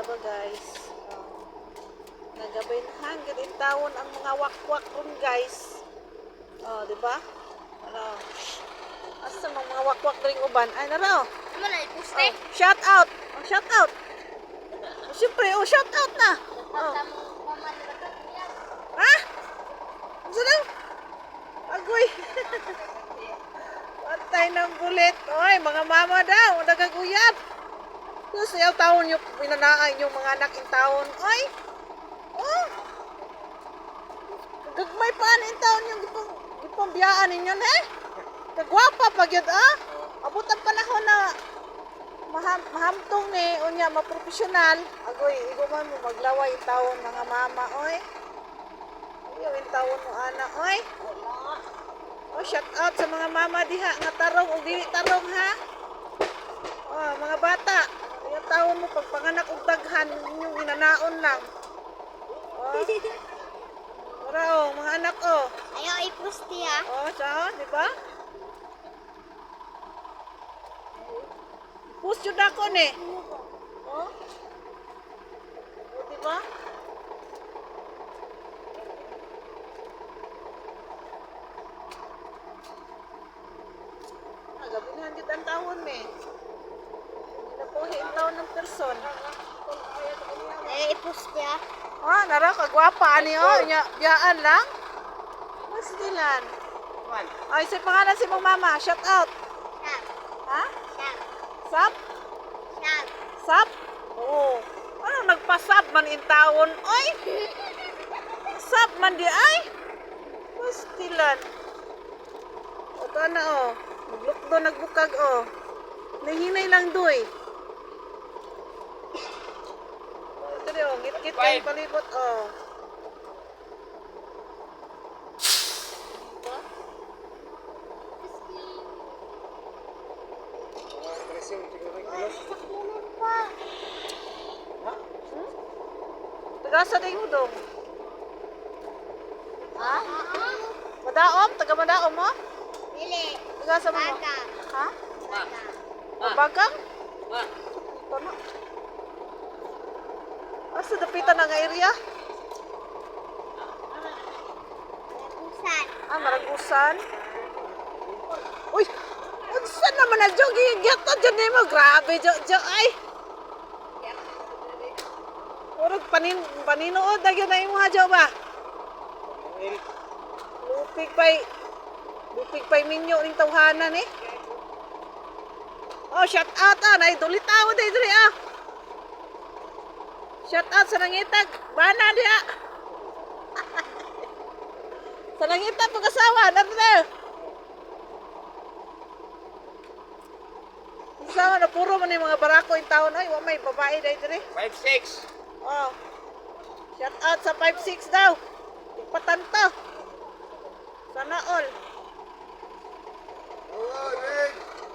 ba guys? Nagabainhan gid tawon ang mga wakwak ron guys. Di ba? Ano? Asa mga wakwak ring uban? Ay naro. Ano na ipuste? Shout out. Shout out. Siyempre, shout out na. Mama nila ka niya. Ha? Ano daw? Agoy. Patay ng bulit. Oy, mga mama daw, nagaguyab. Tapos yung taon yung pinanaan yung mga anak in taon. Oy. Oh. Gagmay pa in taon yung gipambiyaan ninyo eh. Kagwapa pa gyud Abot ang panahon na mahamtong ni unya maprofesional. Agoy, iguman mo maglaway in taon mga mama oy. Yung in taon mo ana oy. Shout out sa mga mama diha nga tarong o dili tarong ha. Mga bata, yung taon mo pagpanganak og daghan inyong inanaon lang. Para mga anak Ayaw ipuste ha. Sa, di ba? Push yun ako ni. Di ba? Gabihan kita ang taon me. Hindi na po ang taon ng person. Ipuste ha. Nara kagwapa ani nya biyaan lang. Mas dilan. Ay si pangalan si mong mama, shout out. Sab. Ha? Sab. Sap? Sab. Sap? Oo. Ano nagpasap man in taon? Oy. Sap man di ay. Mas dilan. Ito na Naglukdo nagbukag Nahinay lang doy. Ito ngit-ngit kang palibot Sakunan pa. Tagasa din mo dong. Ha? Madaom? Taga madaom mo? Dili. Tagasa mo mo? Bata. Ha? Bata. Bagang? Ito na. Asa dapitan na nga area? Pusan. Maragusan. Uy! Saan naman na Jog? Giyata dyan mo. Grabe, Jog. Ay! Urog paninood na yun na yung mga Jog ba? Lupig pa'y minyo ning tawhanan eh. Shout out Naidulit ako dahil Shout out sa nangitag. Bana diya. Sa nangitag pag-asawa. Nato. Asawa na puro man yung mga barako yung taon. Ay, may babae dahil dito. 5'6". Shout out sa 5'6 daw. Ipatanto. Sana all. Alright,